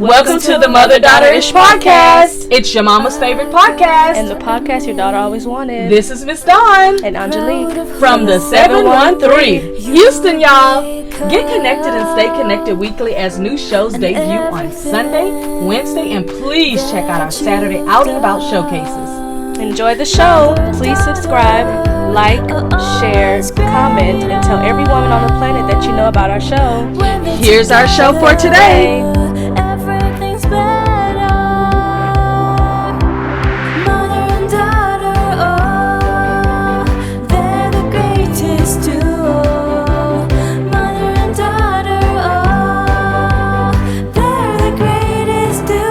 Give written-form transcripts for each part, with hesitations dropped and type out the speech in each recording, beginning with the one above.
Welcome to the Mother Daughter-ish podcast. It's your mama's favorite podcast. And the podcast your daughter always wanted. This is Miss Dawn. And Angelique. From the 713. Houston, y'all. Get connected and stay connected weekly as new shows debut on Sunday, Wednesday, and please check out our Saturday Out and About showcases. Enjoy the show. Please subscribe, like, share, comment, and tell every woman on the planet that you know about our show. Here's our show for today. Everything's better. Mother and daughter, oh, they're the greatest duo. Mother and daughter, oh, they're the greatest duo.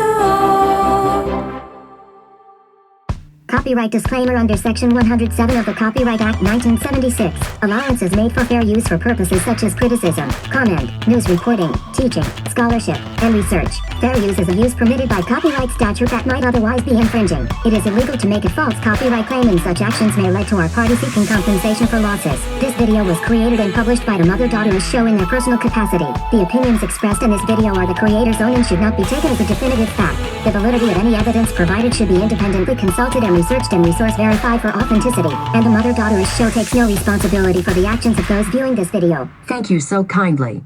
Copyright disclaimer under Section 107 of the Copyright Act 1976. Allowance is made for fair use for purposes such as criticism, comment, news reporting, teaching, scholarship, and research. Fair use is a use permitted by copyright statute that might otherwise be infringing. It is illegal to make a false copyright claim, and such actions may lead to our party seeking compensation for losses. This video was created and published by the Mother Daughter-ish show in their personal capacity. The opinions expressed in this video are the creator's own and should not be taken as a definitive fact. The validity of any evidence provided should be independently consulted and researched and resource verified for authenticity. And the Mother Daughter-ish show takes no responsibility for the actions of those viewing this video. Thank you so kindly.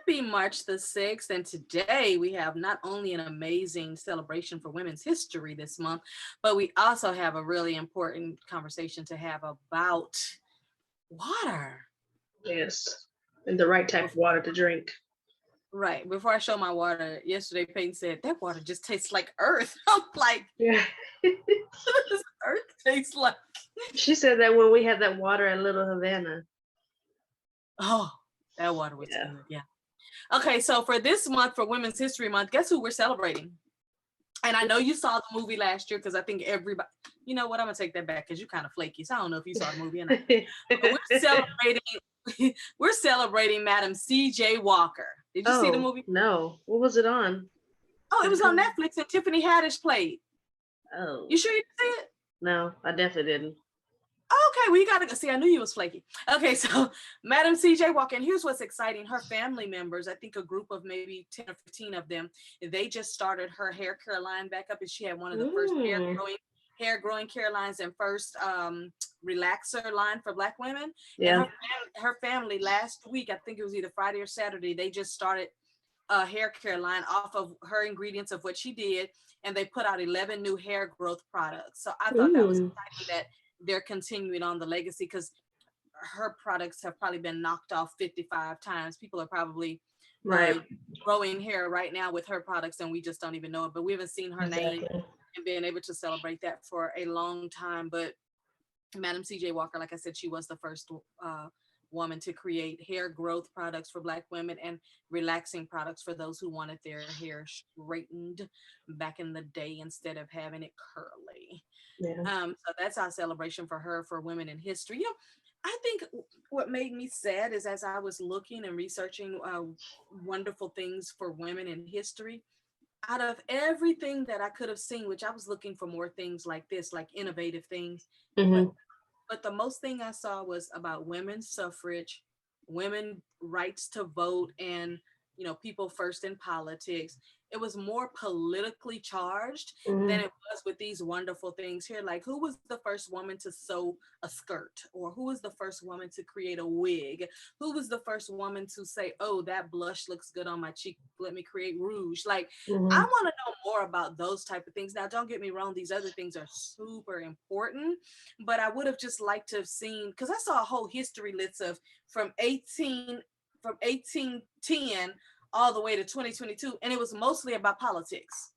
Happy March the 6th, and today we have not only an amazing celebration for women's history this month, but we also have a really important conversation to have about water. Yes, and the right type of water to drink. Right. Before I show my water, yesterday Peyton said, that water just tastes like earth. I'm like, Yeah. what does earth taste like? She said that when we had that water at Little Havana. Oh, that water was Yeah. good. Yeah. Okay, so for this month, for Women's History Month, guess who we're celebrating? And I know you saw the movie last year because I think everybody, you know what, I'm gonna take that back because you're kind of flaky. So I don't know if you saw the movie or not. But we're celebrating Madam C.J. Walker. Did you see the movie? No. What was it on? Oh, it was on Netflix and Tiffany Haddish played. Oh. You sure you didn't see it? No, I definitely didn't. Okay, well, you gotta go see. I knew you was flaky. Okay, so Madam C.J. Walker, and here's what's exciting. Her family members, I think a group of maybe 10 or 15 of them, they just started her hair care line back up, and she had one of the first hair growing care lines and first relaxer line for Black women. Yeah. And her family last week, I think it was either Friday or Saturday, they just started a hair care line off of her ingredients of what she did, and they put out 11 new hair growth products. So I thought that was exciting that they're continuing on the legacy, because her products have probably been knocked off 55 times. People are probably growing hair right now with her products, and we just don't even know it. But we haven't seen her name and being able to celebrate that for a long time. But Madam C.J. Walker, like I said, she was the first woman to create hair growth products for Black women and relaxing products for those who wanted their hair straightened back in the day instead of having it curly. Yeah. So that's our celebration for her, for women in history. You know, I think what made me sad is as I was looking and researching wonderful things for women in history, out of everything that I could have seen, which I was looking for more things like this, like innovative things, but the most thing I saw was about women's suffrage, women rights to vote, and, you know, people first in politics. It was more politically charged than it was with these wonderful things here. Like, who was the first woman to sew a skirt? Or who was the first woman to create a wig? Who was the first woman to say, oh, that blush looks good on my cheek, let me create rouge? Like, I want to know more about those type of things. Now, don't get me wrong, these other things are super important, but I would have just liked to have seen, because I saw a whole history list of from 1810 all the way to 2022, and it was mostly about politics.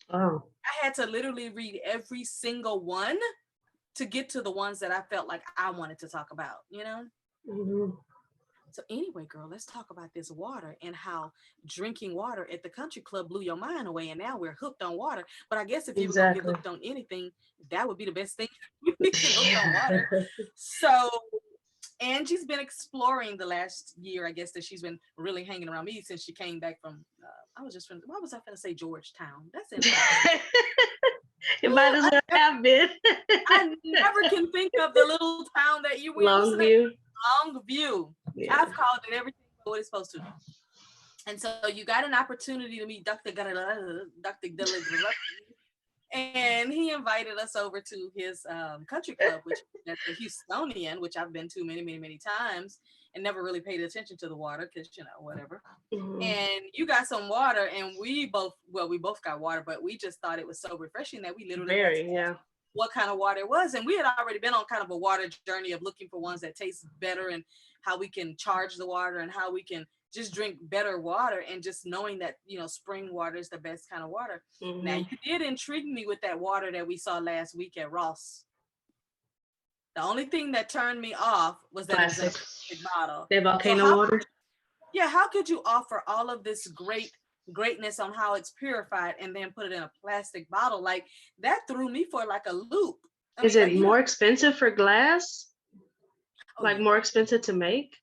Oh. I had to literally read every single one to get to the ones that I felt like I wanted to talk about, you know? So anyway, girl, let's talk about this water and how drinking water at the country club blew your mind away, and now we're hooked on water. But I guess if you were gonna get hooked on anything, that would be the best thing. Hooked on water. So Angie's been exploring the last year, I guess, that she's been really hanging around me since she came back from, why was I going to say Georgetown? That's it. It might as well have been. I never can think of the little town that you were Longview. Longview. Yeah. I've called it everything what it's supposed to. And so you got an opportunity to meet Dr. And he invited us over to his country club, which is at the Houstonian, which I've been to many, many, many times, and never really paid attention to the water because, you know, whatever. And you got some water, and we both got water, but we just thought it was so refreshing that we literally went to ask what kind of water it was. And we had already been on kind of a water journey of looking for ones that taste better and how we can charge the water and how we can just drink better water, and just knowing that, you know, spring water is the best kind of water. Now, you did intrigue me with that water that we saw last week at Ross. The only thing that turned me off was that it was in a plastic bottle. The volcano water. Yeah, how could you offer all of this greatness on how it's purified and then put it in a plastic bottle? Like, that threw me for like a loop. Is it more expensive for glass? Like more expensive to make?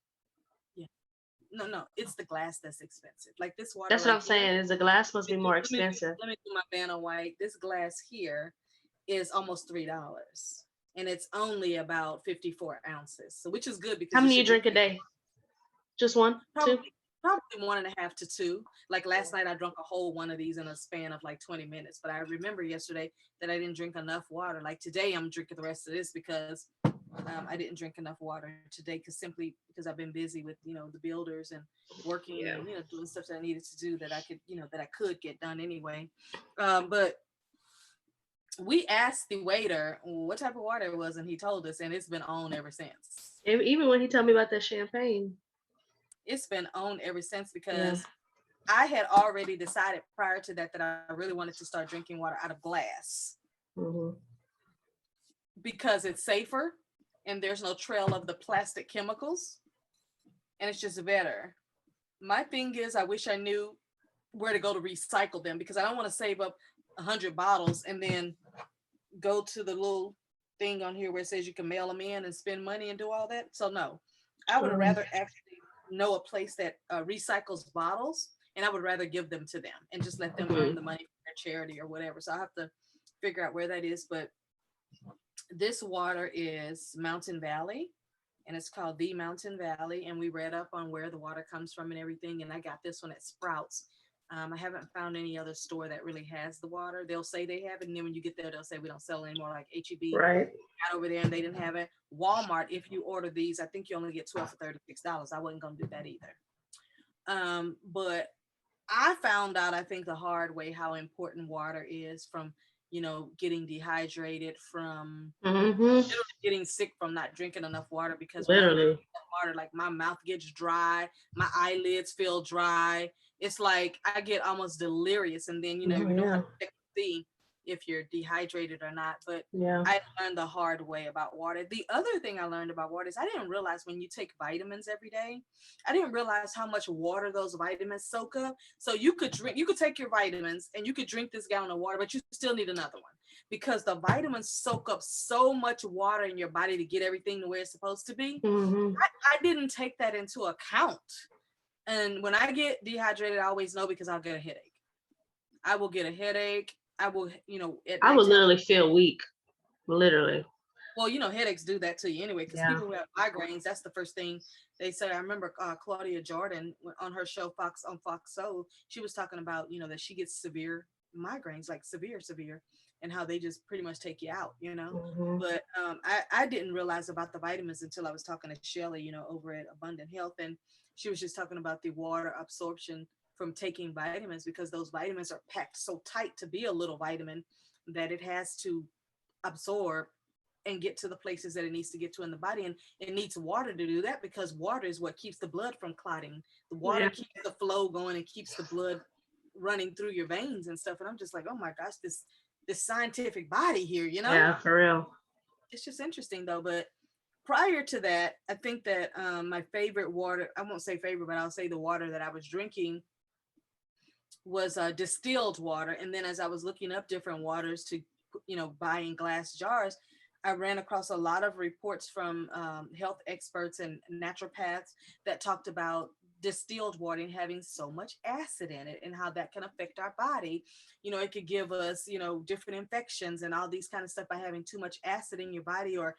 No, it's the glass that's expensive. Like this water. That's what I'm saying. Is the glass must be more expensive? Let me do my Vanna White. This glass here is almost $3, and it's only about 54 ounces. So, which is good because. How many you drink a day? Just one, two? Probably 1.5 to 2. Like last night, I drank a whole one of these in a span of like 20 minutes. But I remember yesterday that I didn't drink enough water. Like today, I'm drinking the rest of this because I didn't drink enough water today, simply because I've been busy with, you know, the builders and working and, you know, doing stuff that I needed to do that I could, you know, that I could get done anyway. But we asked the waiter what type of water it was, and he told us, and it's been on ever since. Even when he told me about that champagne. It's been on ever since because I had already decided prior to that I really wanted to start drinking water out of glass because it's safer and there's no trail of the plastic chemicals and it's just better. My thing is, I wish I knew where to go to recycle them because I don't want to save up 100 bottles and then go to the little thing on here where it says you can mail them in and spend money and do all that. So no, I would rather actually know a place that recycles bottles, and I would rather give them to them and just let them earn the money for their charity or whatever. So I have to figure out where that is. But this water is Mountain Valley, and it's called the Mountain Valley. And we read up on where the water comes from and everything. And I got this one at Sprouts. I haven't found any other store that really has the water. They'll say they have it, and then when you get there, they'll say we don't sell anymore, like HEB. Right. Got over there and they didn't have it. Walmart, if you order these, I think you only get 12 for $36. I wasn't gonna do that either. But I found out, I think the hard way, how important water is, from, you know, getting dehydrated, from getting sick from not drinking enough water, because literally water, like my mouth gets dry, my eyelids feel dry. It's like I get almost delirious, and then, you know, you don't have to see if you're dehydrated or not. But I learned the hard way about water. The other thing I learned about water is I didn't realize when you take vitamins every day, I didn't realize how much water those vitamins soak up. So you could take your vitamins and you could drink this gallon of water, but you still need another one because the vitamins soak up so much water in your body to get everything the way it's supposed to be. I didn't take that into account. And when I get dehydrated, I always know because I'll get a headache. I will get a headache. I will, you know, I would literally feel weak. Literally. Well, you know, headaches do that to you anyway, because people who have migraines, that's the first thing they say. I remember Claudia Jordan on her show Fox Soul, she was talking about, you know, that she gets severe migraines, like severe, and how they just pretty much take you out, you know. But I didn't realize about the vitamins until I was talking to Shelly, you know, over at Abundant Health, and she was just talking about the water absorption from taking vitamins, because those vitamins are packed so tight to be a little vitamin that it has to absorb and get to the places that it needs to get to in the body. And it needs water to do that, because water is what keeps the blood from clotting. The water keeps the flow going and keeps the blood running through your veins and stuff. And I'm just like, oh my gosh, this scientific body here, you know? Yeah, for real. It's just interesting though. But prior to that, I think that my favorite water, I won't say favorite, but I'll say the water that I was drinking was distilled water. And then as I was looking up different waters to, you know, buy in glass jars, I ran across a lot of reports from health experts and naturopaths that talked about distilled water and having so much acid in it and how that can affect our body. You know, it could give us, you know, different infections and all these kind of stuff by having too much acid in your body, or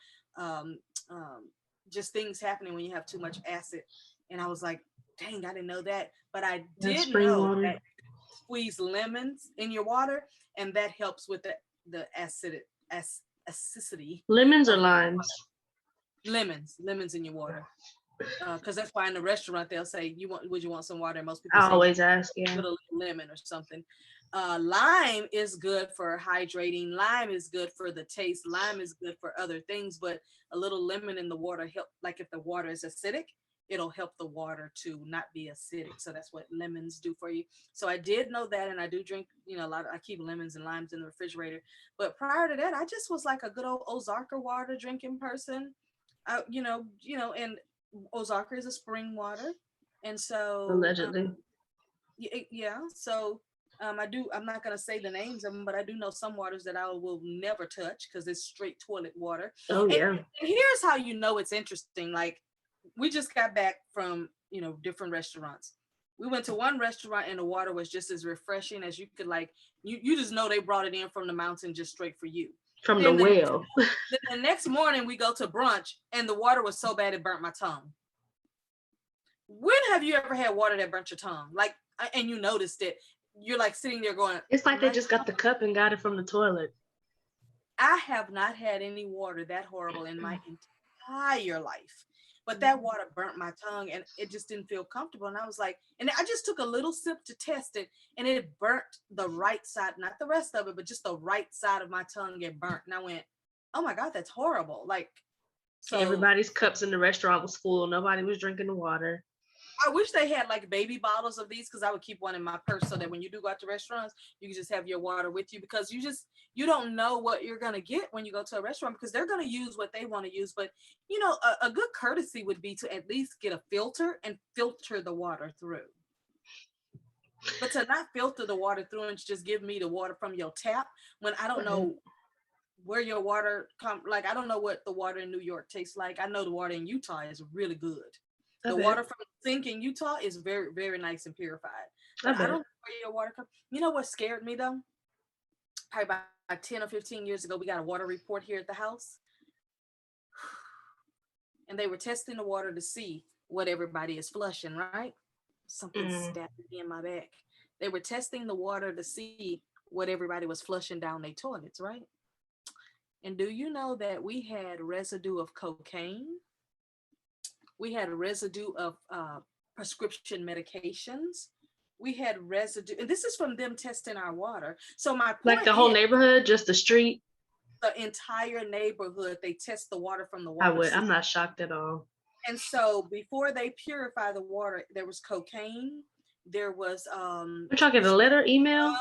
just things happening when you have too much acid. And I was like, dang, I didn't know that. But I Yeah, did spring know water. that squeeze lemons in your water, and that helps with the acidity Lemons or of limes? lemons in your water. Because that's why in the restaurant they'll say, would you want some water? And most people I say always ask, yeah. put a little lemon or something. Lime is good for hydrating. Lime is good for the taste. Lime is good for other things, but a little lemon in the water help. Like if the water is acidic, it'll help the water to not be acidic. So that's what lemons do for you. So I did know that, and I do drink, a lot. I keep lemons and limes in the refrigerator. But prior to that, I just was like a good old Ozarka water drinking person. And Ozarka is a spring water, and so Allegedly. yeah. So I'm not gonna say the names of them, but I do know some waters that I will never touch because it's straight toilet water. Oh yeah. And here's how you know it's interesting. Like we just got back from different restaurants. We went to one restaurant and the water was just as refreshing as you could you just know they brought it in from the mountain just straight for you. From Then the well. Then the next morning we go to brunch and the water was so bad it burnt my tongue. When have you ever had water that burnt your tongue? Like, and you noticed it? You're like sitting there going, It's like they just got the cup and got it from the toilet. I have not had any water that horrible in my entire life. But that water burnt my tongue and it just didn't feel comfortable. And I was like, and I just took a little sip to test it and it burnt the right side, not the rest of it, but just the right side of my tongue get burnt. And I went, oh my God, that's horrible. Like, so Everybody's cups in the restaurant was full. Nobody was drinking the water. I wish they had like baby bottles of these because I would keep one in my purse so that when you do go out to restaurants, you can just have your water with you because you don't know what you're going to get when you go to a restaurant because they're going to use what they want to use. But, a good courtesy would be to at least get a filter and filter the water through. But to not filter the water through and just give me the water from your tap when I don't know where your water like, I don't know what the water in New York tastes like. I know the water in Utah is really good. The water from the sink in Utah is very, very nice and purified. But I don't know where your water comes. You know what scared me though? Probably about 10 or 15 years ago, we got a water report here at the house. And they were testing the water to see what everybody is flushing, right? Something stabbed me in my back. They were testing the water to see what everybody was flushing down their toilets, right? And do you know that we had residue of cocaine? We had a residue of prescription medications. We had residue, and this is from them testing our water. So my point like the whole neighborhood, just the street, the entire neighborhood, they test the water from the water. I'm not shocked at all. And so before they purify the water, there was cocaine. There was We're talking a letter, email.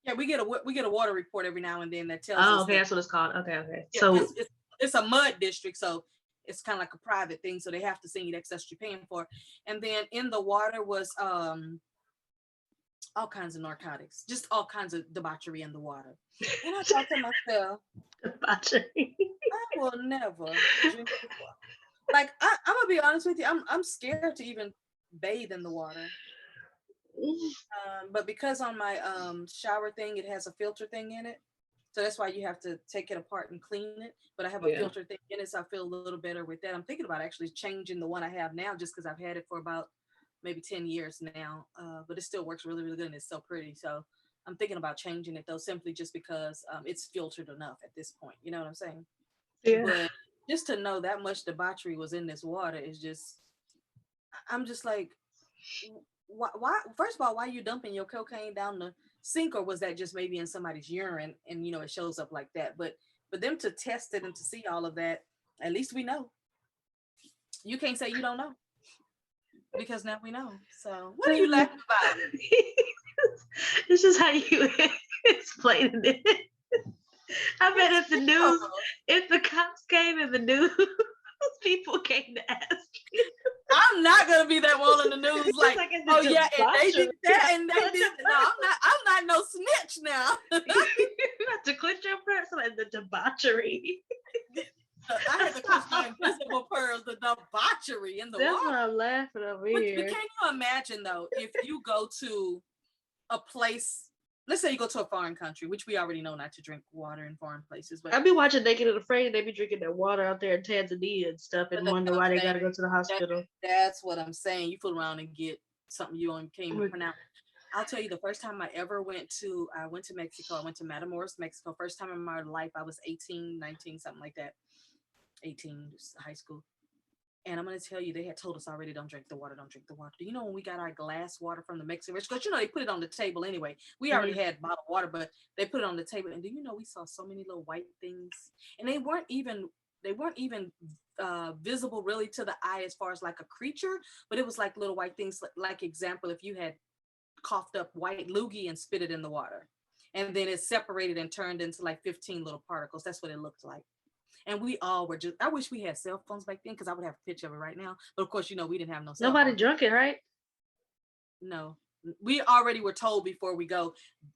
Yeah, we get a water report every now and then that tells us. Oh, okay, that's what it's called. Okay. Yeah, so it's a mud district, so it's kind of like a private thing, so they have to send you the excess you're paying for. And then in the water was all kinds of narcotics, just all kinds of debauchery in the water. And I thought to myself, debauchery. I will never drink this water. Like I'm gonna be honest with you, I'm scared to even bathe in the water. But because on my shower thing, it has a filter thing in it. So that's why you have to take it apart and clean it. But I have a filter thing in it, so I feel a little better with that. I'm thinking about actually changing the one I have now just because I've had it for about maybe 10 years now. But it still works really, really good and it's so pretty. So I'm thinking about changing it though, simply just because it's filtered enough at this point. You know what I'm saying? Yeah. But just to know that much debauchery was in this water is just, I'm just like, why? First of all, why are you dumping your cocaine down the sink, or was that just maybe in somebody's urine and it shows up like that? But for them to test it and to see all of that, at least we know. You can't say you don't know because now we know. So what are you laughing about? This is how you explain it. I bet if the cops came in the news, people came to ask you. I'm not gonna be that one in the news like oh yeah, and they did that and they did. No, I'm not no snitch now. You have to quit your personal and the debauchery. I had to quit my invisible pearls, the debauchery in the That's water. why I'm laughing over But here. can you imagine though, if you go to a place let's say you go to a foreign country, which we already know not to drink water in foreign places, but I be watching Naked and Afraid, and they be drinking that water out there in Tanzania and stuff, and that's wonder what I'm why they saying. gotta go to the hospital. That's what I'm saying. You fool around and get something you can't even pronounce. I'll tell you, the first time I ever I went to Mexico. I went to Matamoros, Mexico. First time in my life, I was 18, 19, something like that. 18, high school. And I'm gonna tell you, they had told us already, don't drink the water, don't drink the water. Do you know when we got our glass water from the Mexican restaurant? Because they put it on the table anyway. We already had bottled water, but they put it on the table. And do you know we saw so many little white things, and they weren't even visible really to the eye as far as like a creature, but it was like little white things. Like example, if you had coughed up white loogie and spit it in the water, and then it separated and turned into like 15 little particles. That's what it looked like. And we all were I wish we had cell phones back then because I would have a picture of it right now. But of course, we didn't have no cell Nobody phone. drunk it, right? No. We already were told before we go.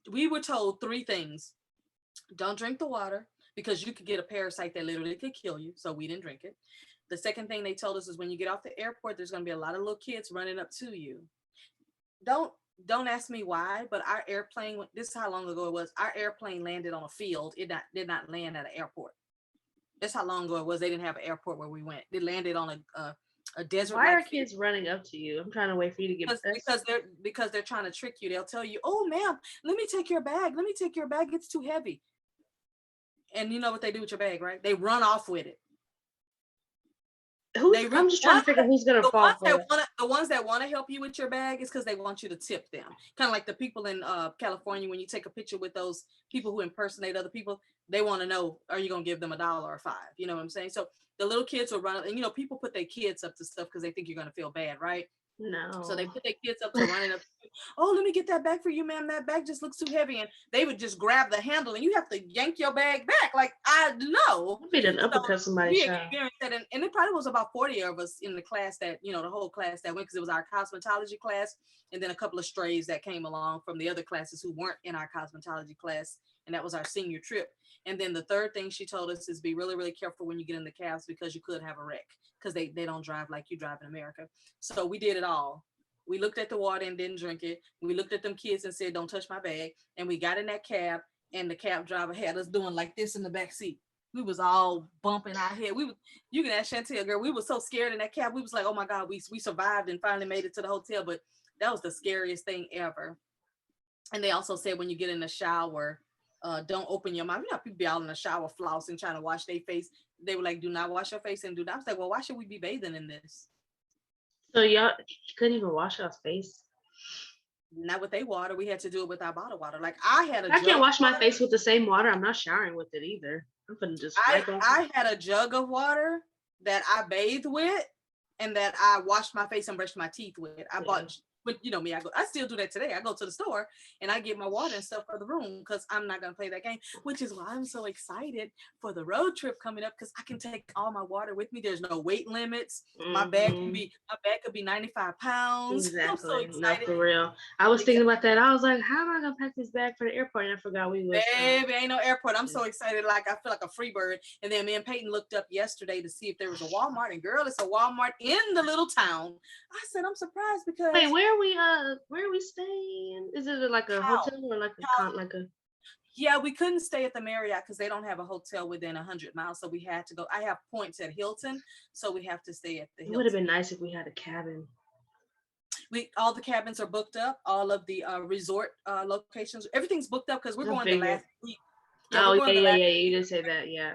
We were told 3 things. Don't drink the water because you could get a parasite that literally could kill you. So we didn't drink it. The second thing they told us is when you get off the airport, there's going to be a lot of little kids running up to you. Don't ask me why, but our airplane, this is how long ago it was. Our airplane landed on a field. It did not land at an airport. That's how long ago it was. They didn't have an airport where we went. They landed on a desert. Why are kids running up to you? I'm trying to wait for you to get because they're trying to trick you. They'll tell you, "Oh, ma'am, let me take your bag. Let me take your bag. It's too heavy." And you know what they do with your bag, right? They run off with it. I'm just trying to figure who's gonna fall for it. The ones that want to help you with your bag is because they want you to tip them. Kind of like the people in California when you take a picture with those people who impersonate other people. They want to know, are you gonna give them $1 or $5? You know what I'm saying? So the little kids will run, and people put their kids up to stuff because they think you're gonna feel bad, right? No. So they put their kids up to running up. Oh, let me get that bag for you, ma'am. That bag just looks too heavy, and they would just grab the handle, and you have to yank your bag back. Like I know. I beat an uppercut somebody. And it probably was about 40 of us in the class that the whole class that went because it was our cosmetology class, and then a couple of strays that came along from the other classes who weren't in our cosmetology class, and that was our senior trip. And then the third thing she told us is be really, really careful when you get in the cabs because you could have a wreck because they don't drive like you drive in America. So we did it all. We looked at the water and didn't drink it. We looked at them kids and said, don't touch my bag. And we got in that cab and the cab driver had us doing like this in the back seat. We was all bumping our head. You can ask Chantel, girl, we were so scared in that cab. We was like, oh my God, we survived and finally made it to the hotel. But that was the scariest thing ever. And they also said when you get in the shower, don't open your mouth. People be out in the shower flossing, trying to wash their face. They were like, do not wash your face and do not. I was like, well, why should we be bathing in this? So y'all couldn't even wash our face? Not with their water. We had to do it with our bottled water. Like I can't wash my face with the same water. I'm not showering with it either. I'm gonna just I had a jug of water that I bathed with and that I washed my face and brushed my teeth with. I bought, but you know me, I still do that today. I go to the store and I get my water and stuff for the room because I'm not gonna play that game, which is why I'm so excited for the road trip coming up because I can take all my water with me. There's no weight limits. My bag could be 95 pounds. Exactly. I'm so excited. No, for real. I was thinking about that. I was like, how am I gonna pack this bag for the airport? And I forgot we was. Baby, ain't no airport. I'm so excited. Like I feel like a free bird. And then me and Peyton looked up yesterday to see if there was a Walmart. And girl, it's a Walmart in the little town. I said, I'm surprised because wait, where are we staying? Is it like a hotel or like a Yeah, we couldn't stay at the Marriott because they don't have a hotel within 100 miles. So we had to go. I have points at Hilton, so we have to stay at the Hilton. It would have been nice if we had a cabin. All the cabins are booked up. All of the resort locations, everything's booked up because we're going the last week. Yeah, you did say that, yeah.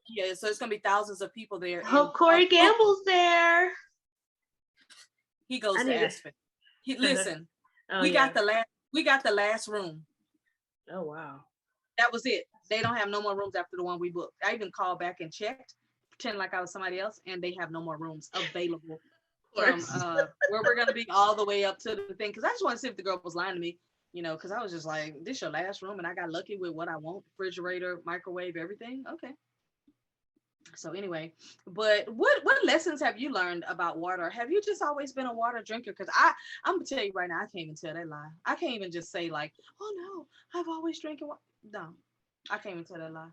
Yeah, so it's gonna be thousands of people there. Hope Corey Gamble's there. He goes to Aspen. Listen, we got the last room. Oh wow. That was it. They don't have no more rooms after the one we booked. I even called back and checked, pretend like I was somebody else, and they have no more rooms available from where we're gonna be all the way up to the thing. Because I just want to see if the girl was lying to me, because I was just like, this your last room, and I got lucky with what I want: refrigerator, microwave, everything. Okay. So anyway, but what lessons have you learned about water? Have you just always been a water drinker? Because I'm gonna tell you right now, I can't even tell that lie. I can't even just say like, oh no, I've always drank water. No, I can't even tell that lie.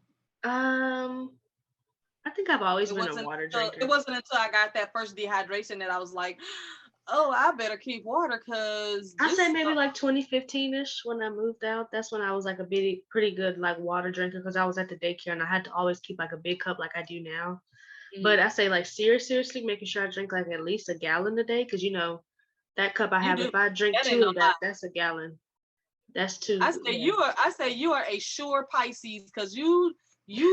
I think I've always been a water drinker. It wasn't until I got that first dehydration that I was like, oh, I better keep water because I say maybe like 2015-ish when I moved out. That's when I was like a pretty good like water drinker because I was at the daycare and I had to always keep like a big cup like I do now. But I say like seriously making sure I drink like at least a gallon a day because that cup I you have, do. if I drink That ain't two no of lie. that, that's a gallon. That's two. Yeah. I say you are a sure Pisces because you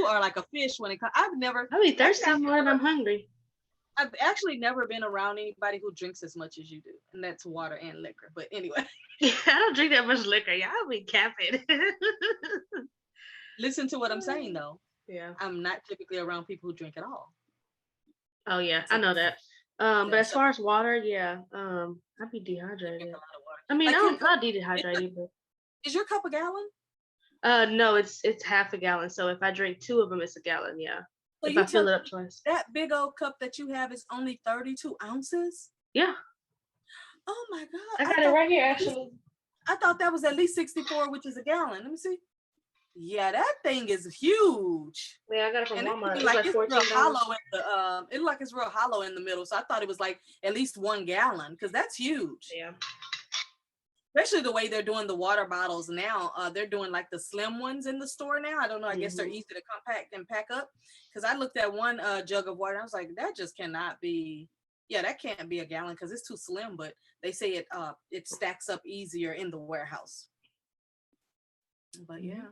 are like a fish when it comes. I'll be Actually, thirsty more than I'm hungry. I've actually never been around anybody who drinks as much as you do, and that's water and liquor. But anyway, I don't drink that much liquor. Y'all be capping. listen to what I'm saying though. Yeah. I'm not typically around people who drink at all. Oh yeah, I So, know that. But yeah, as so far as water, yeah, I'd be you drink dehydrated. a lot of water. I mean, Like your I'm cup, not is your, dehydrated, but is your cup a gallon? no, it's half a gallon. So if I drink two of them, it's a gallon. Yeah. So If you I fill tell it up me twice. that big old cup that you have is only 32 ounces? Yeah, Oh my God! I got it right here actually. I thought that was at least 64, which is a gallon. Let me see. Yeah, that thing is huge. Yeah, I got it from And it Walmart. look It's like like it's real $14. hollow in the it look like it's real hollow in the middle. So I thought it was like at least 1 gallon because that's huge. Yeah. Especially the way they're doing the water bottles now. They're doing like the slim ones in the store now. I don't know. I guess they're easy to compact and pack up. Because I looked at one jug of water. I was like, that just cannot be. Yeah, that can't be a gallon because it's too slim. But they say it stacks up easier in the warehouse. But yeah.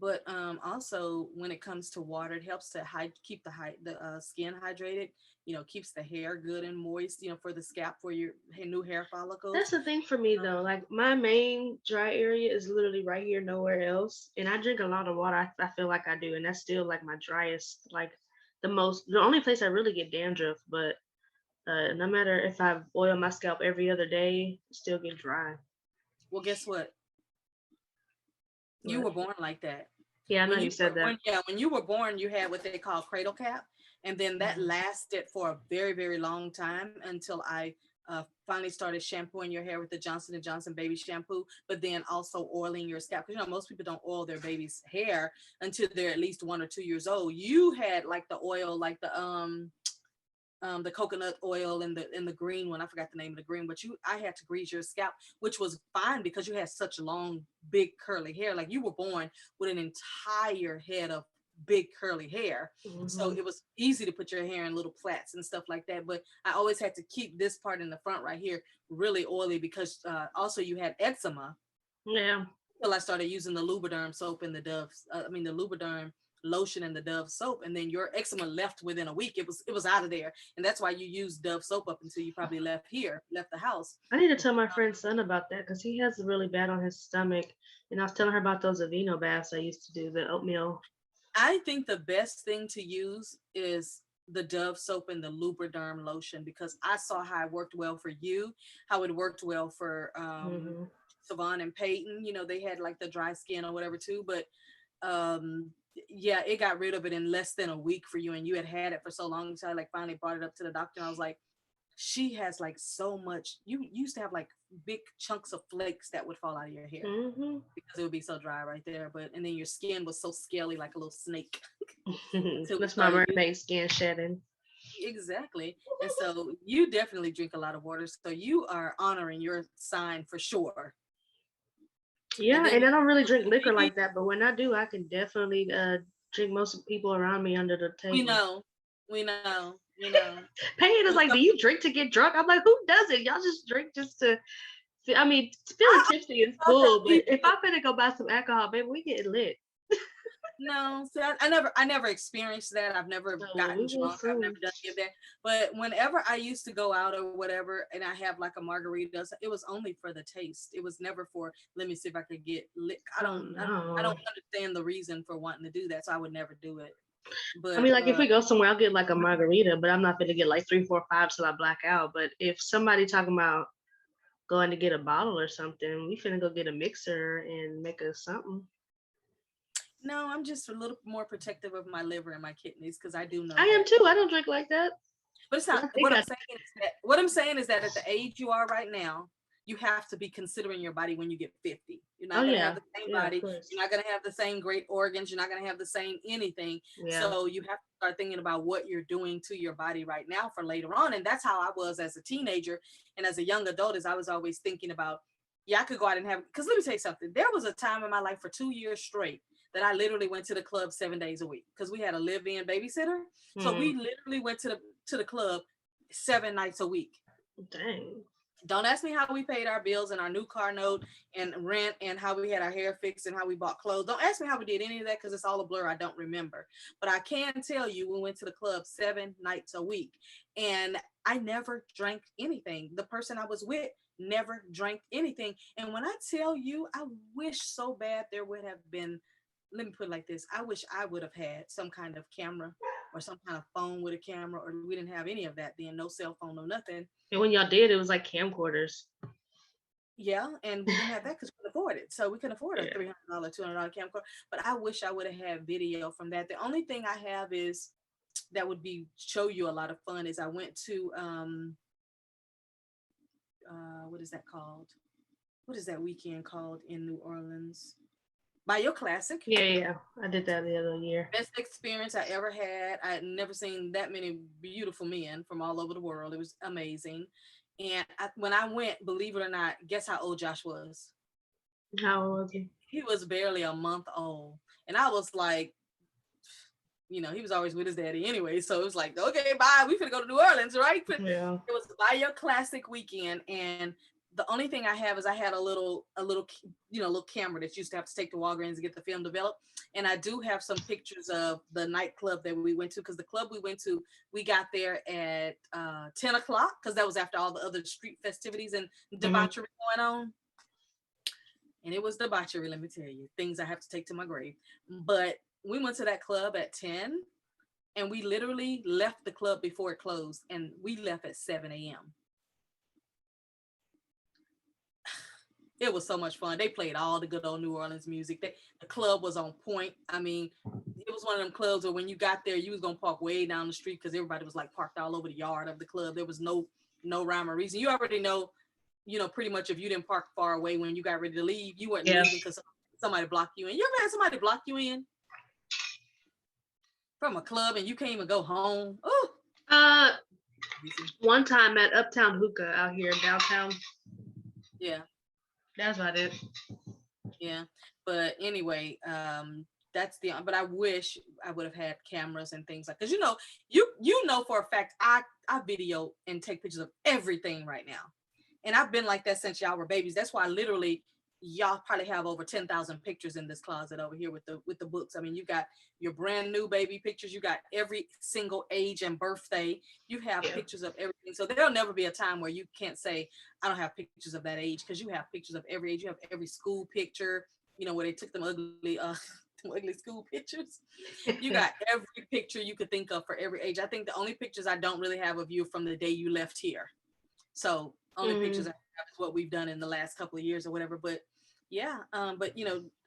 But also when it comes to water, it helps to keep the skin hydrated. Keeps the hair good and moist. For the scalp for your new hair follicles. That's the thing for me though. Like my main dry area is literally right here, nowhere else. And I drink a lot of water. I feel like I do, and that's still like my driest, like the only place I really get dandruff. But no matter if I oil my scalp every other day, it still get dry. Well, guess what? You What? were born like that. Yeah, I know you said that. When you were born, you had what they call cradle cap, and then that lasted for a very, very long time until I finally started shampooing your hair with the Johnson & Johnson baby shampoo, but then also oiling your scalp. Because most people don't oil their baby's hair until they're at least 1 or 2 years old. You had like the oil, like the coconut oil and the green one. I forgot the name of the green, but I had to grease your scalp, which was fine because you had such long, big curly hair. Like you were born with an entire head of big curly hair. So it was easy to put your hair in little plaits and stuff like that. But I always had to keep this part in the front right here really oily because also you had eczema. Yeah. Until I started using the Lubriderm soap and the Lubriderm lotion and the Dove soap, and then your eczema left within a week. It was out of there, and that's why you use Dove soap up until you probably left the house. I need to tell my friend's son about that because he has it really bad on his stomach. And I was telling her about those Aveeno baths I used to do, the oatmeal. I think the best thing to use is the Dove soap and the Lubriderm lotion because I saw how it worked well for you, how it worked well for Savon and Peyton. They had like the dry skin or whatever too, but yeah, it got rid of it in less than a week for you, and you had it for so long. So I like finally brought it up to the doctor, and I was like, she has like so much. You used to have like big chunks of flakes that would fall out of your hair because it would be so dry right there. And then your skin was so scaly, like a little snake. That's my mermaid skin shedding. Exactly. And so you definitely drink a lot of water. So you are honoring your sign for sure. Yeah, and I don't really drink liquor like that, but when I do, I can definitely drink most of the people around me under the table. We know. Payne is like, do you drink to get drunk? I'm like, who does it? Y'all just drink just to, feeling tipsy is cool, but if I'm gonna go buy some alcohol, baby, we get lit. No, so I never experienced that. I've never gotten drunk. I've never done any of that. But whenever I used to go out or whatever, and I have like a margarita, it was only for the taste. It was never for let me see if I could get lit. I don't understand the reason for wanting to do that, so I would never do it. But I mean, like if we go somewhere, I'll get like a margarita, but I'm not gonna get like 3, 4, 5 till I black out. But if somebody talking about going to get a bottle or something, we finna go get a mixer and make us something. No, I'm just a little more protective of my liver and my kidneys because I do know. I am too. I don't drink like that. But it's not. What I'm saying is that at the age you are right now, you have to be considering your body when you get 50. You're Oh not going to yeah. have the same Yeah, of body. course. You're not going to have the same great organs. You're not going to have the same anything. Yeah. So you have to start thinking about what you're doing to your body right now for later on. And that's how I was as a teenager and as a young adult, is I was always thinking about, yeah, I could go out and have, because let me tell you something. There was a time in my life for 2 years straight that I literally went to the club 7 days a week because we had a live-in babysitter. So we literally went to the club 7 nights a week. Dang. Don't ask me how we paid our bills and our new car note and rent and how we had our hair fixed and how we bought clothes. Don't ask me how we did any of that because it's all a blur. I don't remember. But I can tell you we went to the club 7 nights a week and I never drank anything. The person I was with never drank anything. And when I tell you, I wish so bad there would have been, let me put it like this. I wish I would have had some kind of camera or some kind of phone with a camera, or we didn't have any of that then. No cell phone, no nothing. And when y'all did, it was like camcorders. Yeah, and we didn't have that because we couldn't afford it. So we couldn't afford a Yeah. $300, $200 camcorder. But I wish I would have had video from that. The only thing I have is that would be show you a lot of fun is I went to what is that called? What is that weekend called in New Orleans? Bio Classic. Yeah. I did that the other year. Best experience I ever had. I had never seen that many beautiful men from all over the world. It was amazing. And when I went, believe it or not, guess how old Josh was? How old was he? He was barely a month old. And I was like, you know, he was always with his daddy anyway. So it was like, okay, bye. We finna go to New Orleans, right? Yeah. It was Bio Classic weekend. And the only thing I have is I had a little camera that you used to have to take to Walgreens to get the film developed. And I do have some pictures of the nightclub that we went to, because the club we went to, we got there at 10 o'clock because that was after all the other street festivities and debauchery going on. And it was debauchery, let me tell you, things I have to take to my grave. But we went to that club at 10 and we literally left the club before it closed, and we left at 7 a.m. It was so much fun. They played all the good old New Orleans music. The club was on point. I mean, it was one of them clubs where when you got there, you was gonna park way down the street because everybody was like parked all over the yard of the club. There was no rhyme or reason. You already know, pretty much if you didn't park far away when you got ready to leave, you weren't leaving because somebody blocked you in. You ever had somebody block you in from a club and you can't even go home? Oh. One time at Uptown Hookah out here in downtown. Yeah. That's about it. Yeah, but anyway, but I wish I would have had cameras and things like, because you know for a fact I video and take pictures of everything right now, and I've been like that since y'all were babies. That's why literally y'all probably have over 10,000 pictures in this closet over here with the books. I mean, you got your brand new baby pictures, you got every single age and birthday, you have pictures of everything. So there'll never be a time where you can't say I don't have pictures of that age, because you have pictures of every age. You have every school picture, where they took them ugly school pictures. You got every picture you could think of for every age. I think the only pictures I don't really have of you from the day you left here. So only pictures I have is what we've done in the last couple of years or whatever. But yeah, but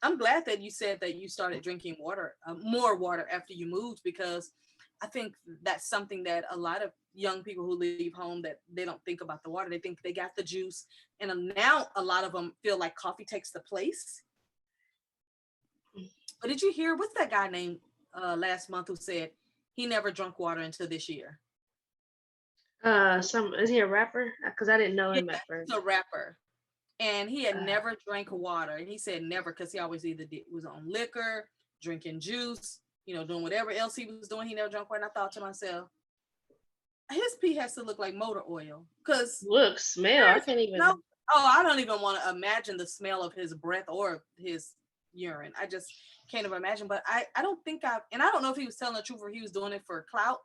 I'm glad that you said that you started drinking water, more water after you moved, because I think that's something that a lot of young people who leave home, that they don't think about the water. They think they got the juice. And now a lot of them feel like coffee takes the place. But did you hear, what's that guy named last month who said he never drunk water until this year? Is he a rapper? Because I didn't know him at first. He's a rapper. And he had never drank water. And he said never, because he always either was on liquor, drinking juice, doing whatever else he was doing. He never drank water. And I thought to myself, his pee has to look like motor oil. Because smell. I can't even. No, I don't even want to imagine the smell of his breath or his urine. I just can't even imagine. But I don't think and I don't know if he was telling the truth or he was doing it for clout.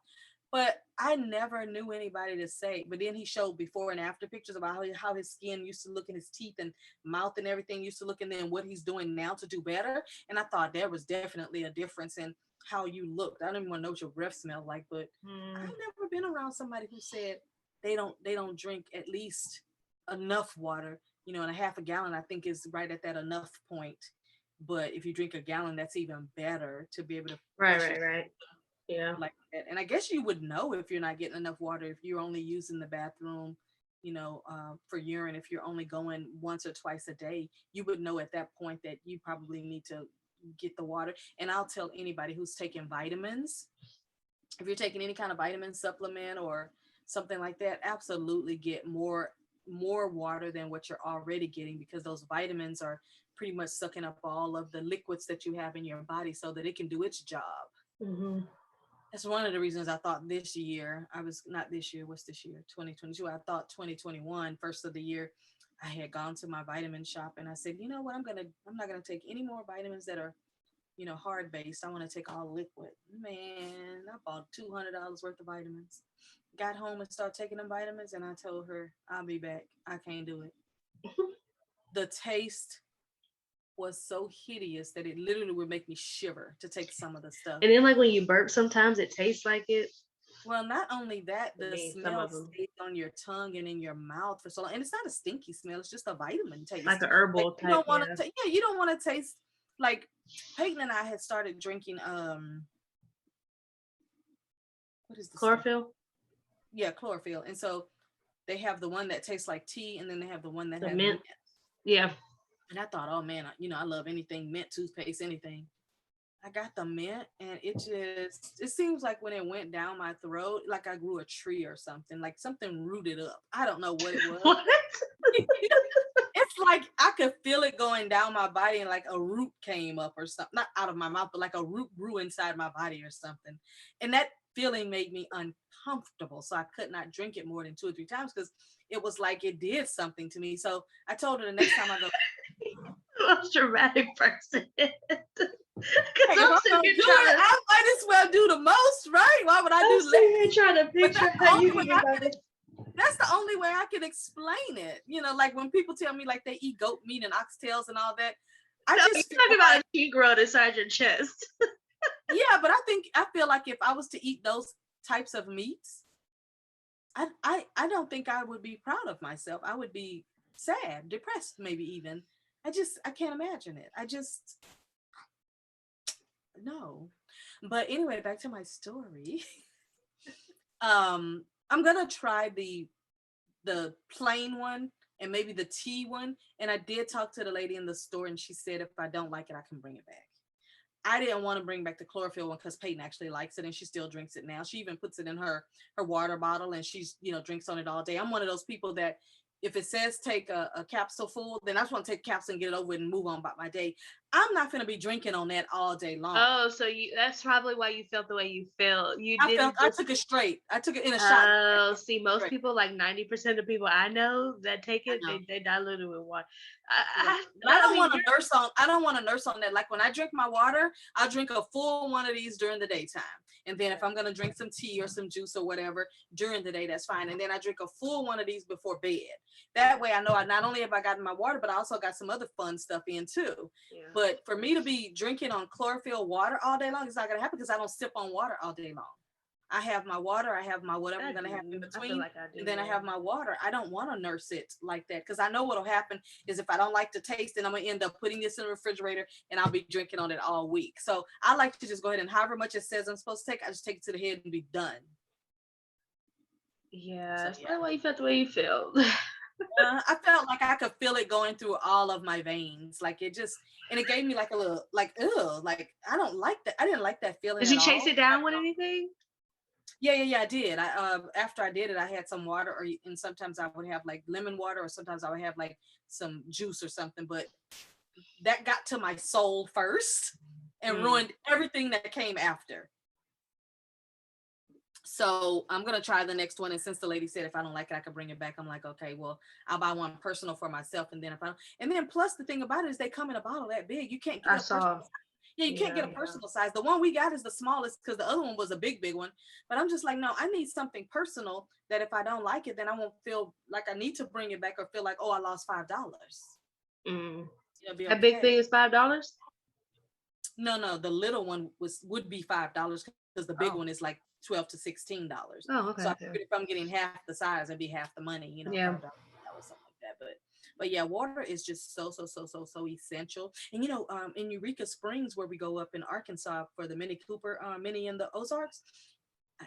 But I never knew anybody to say. But then he showed before and after pictures about how his skin used to look, and his teeth and mouth and everything used to look, and then what he's doing now to do better. And I thought there was definitely a difference in how you looked. I don't even want to know what your breath smelled like, but I've never been around somebody who said they don't drink at least enough water. And a half a gallon I think is right at that enough point. But if you drink a gallon, that's even better to be able to. Right. Yeah. Like that. And I guess you would know if you're not getting enough water if you're only using the bathroom, for urine, if you're only going once or twice a day, you would know at that point that you probably need to get the water. And I'll tell anybody who's taking vitamins, if you're taking any kind of vitamin supplement or something like that, absolutely get more water than what you're already getting, because those vitamins are pretty much sucking up all of the liquids that you have in your body so that it can do its job. Mm-hmm. That's one of the reasons I thought this year, I was not this year, what's this year? 2022. I thought 2021, first of the year, I had gone to my vitamin shop and I said, you know what, I'm not gonna take any more vitamins that are, hard based. I want to take all liquid. Man, I bought $200 worth of vitamins. Got home and started taking them vitamins, and I told her, I'll be back. I can't do it. The taste was so hideous that it literally would make me shiver to take some of the stuff. And then like when you burp, sometimes it tastes like it. Well, not only that, I the mean, some smell of them. stays on your tongue and in your mouth for so long. And it's not a stinky smell, it's just a vitamin taste. Like an herbal you type. don't want Yeah. to you don't want to taste like Peyton and I had started drinking what is the stuff? Chlorophyll. Yeah, chlorophyll. And so they have the one that tastes like tea, and then they have the one that The has mint. Yeah. And I thought, oh man, I love anything mint, toothpaste, anything. I got the mint, and it seems like when it went down my throat, like I grew a tree or something, like something rooted up. I don't know what it was. What? It's like I could feel it going down my body, and like a root came up or something, not out of my mouth, but like a root grew inside my body or something. And that feeling made me uncomfortable. So I could not drink it more than 2 or 3 times, because it was like it did something to me. So I told her the next time I go, Most dramatic person. hey, if I'm gonna do it, I might as well do the most, right? Why would I I'm do sitting less? here trying to picture how you think about it. That's the only way I can explain it. Like when people tell me like they eat goat meat and oxtails and all that, I No, just you're talking about a cheek growth inside your chest. yeah, but I feel like if I was to eat those types of meats, I don't think I would be proud of myself. I would be sad, depressed, maybe even. I can't imagine it. No. But anyway, back to my story. I'm gonna try the plain one and maybe the tea one. And I did talk to the lady in the store, and she said if I don't like it, I can bring it back. I didn't want to bring back the chlorophyll one because Peyton actually likes it, and she still drinks it now. She even puts it in her water bottle, and she's drinks on it all day. I'm one of those people that if it says take a capsule full, then I just want to take a capsule and get it over with and move on about my day. I'm not going to be drinking on that all day long. Oh, so that's probably why you felt the way you felt. I took it straight. I took it in a shot. Oh, see, most Right. people, like 90% of people I know that take it, they dilute it with water. I don't want to nurse on. I don't want to nurse on that. Like when I drink my water, I'll drink a full one of these during the daytime. And then if I'm going to drink some tea or some juice or whatever during the day, that's fine. And then I drink a full one of these before bed. That way I know I not only have I gotten my water, but I also got some other fun stuff in too. Yeah. But for me to be drinking on chlorophyll water all day long, it's not going to happen because I don't sip on water all day long. I have my water, I have my whatever I'm going to have in between, and then I have my water. I don't want to nurse it like that because I know what'll happen is if I don't like the taste, then I'm going to end up putting this in the refrigerator and I'll be drinking on it all week. So I like to just go ahead and however much it says I'm supposed to take, I just take it to the head and be done. Yeah, So, that's probably why you felt the way you felt. I felt like I could feel it going through all of my veins. Like it just, and it gave me like a little, like, ugh, like I don't like that. I didn't like that feeling. Did you chase it down with anything? Yeah, I did. After I did it, I had some water, and sometimes I would have like lemon water, or sometimes I would have like some juice or something. But that got to my soul first and ruined everything that came after. So I'm gonna try the next one, and since the lady said if I don't like it, I can bring it back. I'm like, okay, well, I'll buy one personal for myself, and then and then plus the thing about it is they come in a bottle that big. You can't get a personal size. Yeah, you can't get a personal size. The one we got is the smallest because the other one was a big one. But I'm just like, no, I need something personal that if I don't like it, then I won't feel like I need to bring it back or feel like, oh, I lost $5. A big thing is $5? No, the little one would be $5 because the big one is like $12 to $16. Oh, okay. So I figured if I'm getting half the size, it'd be half the money, Yeah. $5 or something like that. But yeah, water is just so essential. And in Eureka Springs, where we go up in Arkansas for the Mini Cooper Mini in the Ozarks,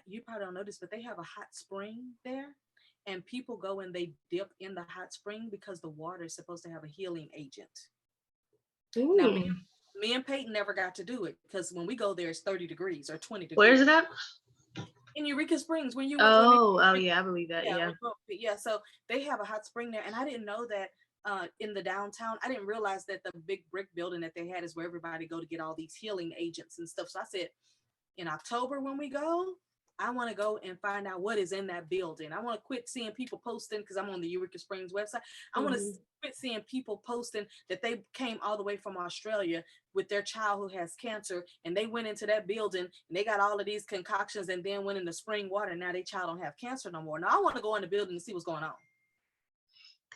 you probably don't know this, but they have a hot spring there. and people go and they dip in the hot spring because the water is supposed to have a healing agent. Now, Ooh. me and Peyton never got to do it because when we go there, it's 30 degrees or 20 Where is degrees. it at? In Eureka Springs, when you went, when Oh, yeah, I believe that. yeah, Yeah. yeah. So they have a hot spring there, and I didn't know that in the downtown. I didn't realize that the big brick building that they had is where everybody go to get all these healing agents and stuff. So I said, in October when we go, I want to go and find out what is in that building. I want to quit seeing people posting because I'm on the Eureka Springs website. I want to Mhm. quit seeing people posting that they came all the way from Australia with their child who has cancer and they went into that building and they got all of these concoctions and then went in the spring water. Now their child don't have cancer no more. Now I want to go in the building and see what's going on.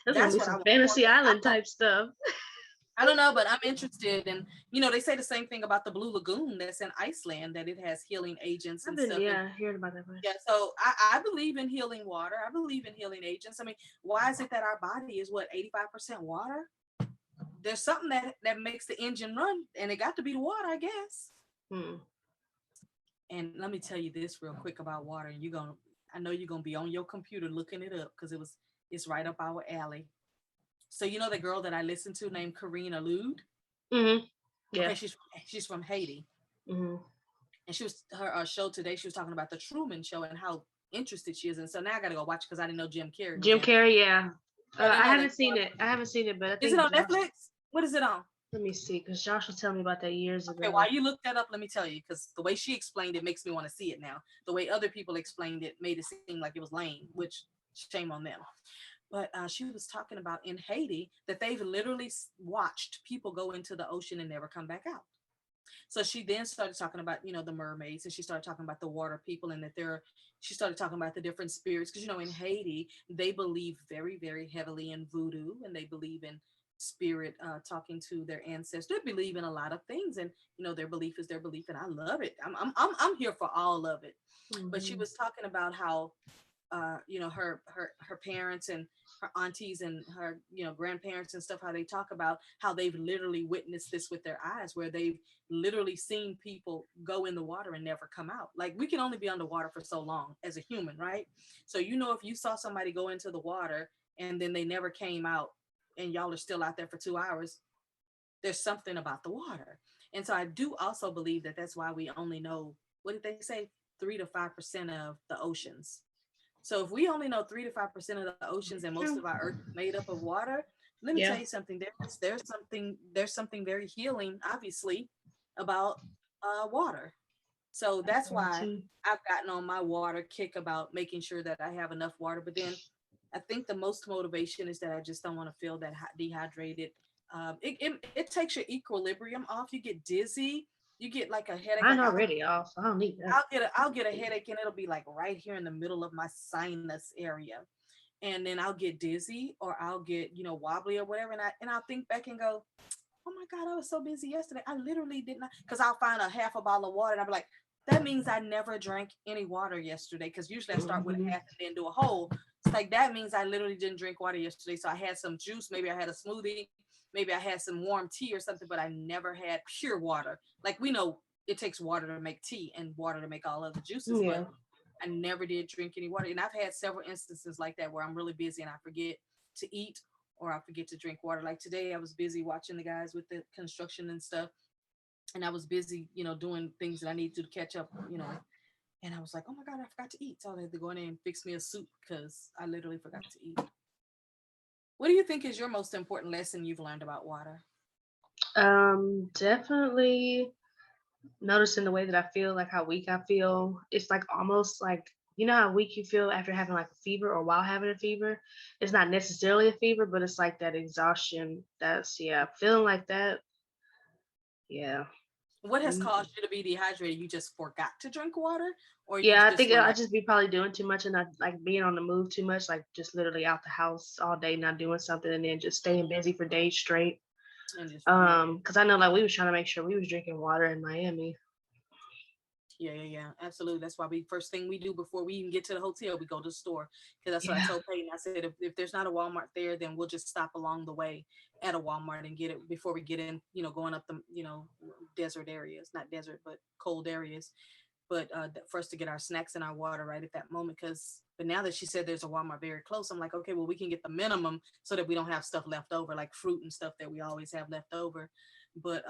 That's gonna That's be what I some want. fantasy island type stuff. I don't know, but I'm interested. And, you know, they say the same thing about the Blue Lagoon that's in Iceland, that it has healing agents I've and been, stuff. And hearing about that place. yeah, so I believe in healing water. I believe in healing agents. I mean, why is it that our body is what, 85% water? There's something that makes the engine run, and it got to be the water, I guess. Hmm. And let me tell you this real quick about water. And I know you're gonna be on your computer looking it up because it's right up our alley. So you know the girl that I listened to named Karina Lude? Mhm. Yeah. Okay, she's from Haiti. Mhm. And she was her show today. She was talking about the Truman Show and how interested she is. And so now I got to go watch it because I didn't know Jim Carrey was Jim in it. Carrey, yeah. I didn't I know haven't that. seen it. I haven't seen it, but I Is it think on Josh. Netflix? What is it on? Let me see, because Josh was telling me about that years Okay, ago. while you look that up, let me tell you, because the way she explained it makes me want to see it now. The way other people explained it made it seem like it was lame, which shame on them. But she was talking about in Haiti that they've literally watched people go into the ocean and never come back out. So she then started talking about, you know, the mermaids, and she started talking about the water people, and that she started talking about the different spirits. Because, you know, in Haiti, they believe very, very heavily in voodoo, and they believe in spirit talking to their ancestors. They believe in a lot of things, and, you know, their belief is their belief, and I love it. I'm here for all of it. But she Mhm. was talking about how you know, her parents and her aunties and her, you know, grandparents and stuff, how they talk about how they've literally witnessed this with their eyes, where they've literally seen people go in the water and never come out. Like, we can only be underwater for so long as a human, right? So, you know, if you saw somebody go into the water and then they never came out and y'all are still out there for 2 hours, there's something about the water. And so I do also believe that that's why we only know, what did they say, 3 to 5% of the oceans. So if we only know 3 to 5% of the oceans and most of our earth is made up of water, let me tell Yeah. you something. There's something very healing, obviously, about water. So that's why Too. I've gotten on my water kick about making sure that I have enough water. But then I think the most motivation is that I just don't want to feel that dehydrated. It takes your equilibrium off. You get dizzy. You get like a headache. Mine Like already off. I don't need that. I'll get a headache and it'll be like right here in the middle of my sinus area. And then I'll get dizzy or I'll get, you know, wobbly or whatever. And I'll think back and go, oh my God, I was so busy yesterday. I literally did not, because I'll find a half a bottle of water and I'll be like, that means I never drank any water yesterday. Because usually I start with a Mhm. half and then do a whole. It's like, that means I literally didn't drink water yesterday. So I had some juice, maybe I had a smoothie, maybe I had some warm tea or something, but I never had pure water. Like, we know it takes water to make tea and water to make all other juices, Yeah. but I never did drink any water. And I've had several instances like that where I'm really busy and I forget to eat or I forget to drink water. Like today, I was busy watching the guys with the construction and stuff. And I was busy, you know, doing things that I need to catch up, you know. And I was like, oh my God, I forgot to eat. So I had to go in there and fix me a soup because I literally forgot to eat. What do you think is your most important lesson you've learned about water? Definitely noticing the way that I feel, like how weak I feel. It's like almost like, you know how weak you feel after having like a fever or while having a fever? It's not necessarily a fever, but it's like that exhaustion. That's, yeah, feeling like that. Yeah. What has Mm. caused you to be dehydrated? You just forgot to drink water or you Yeah, I just think were I like, just be probably doing too much and not like being on the move too much, like just literally out the house all day, not doing something, and then just staying busy for days straight. and just, Because I know like we was trying to make sure we was drinking water in Miami. yeah, absolutely. That's why first thing we do before we even get to the hotel, we go to the store. Because that's what I Yeah. told Peyton. I said, if there's not a Walmart there, then we'll just stop along the way at a Walmart and get it before we get in, you know, going up the, you know, desert areas, not desert, but cold areas. but for us to get our snacks and our water right at that moment. But now that she said there's a Walmart very close, I'm like, okay, well, we can get the minimum so that we don't have stuff left over, like fruit and stuff that we always have left over. But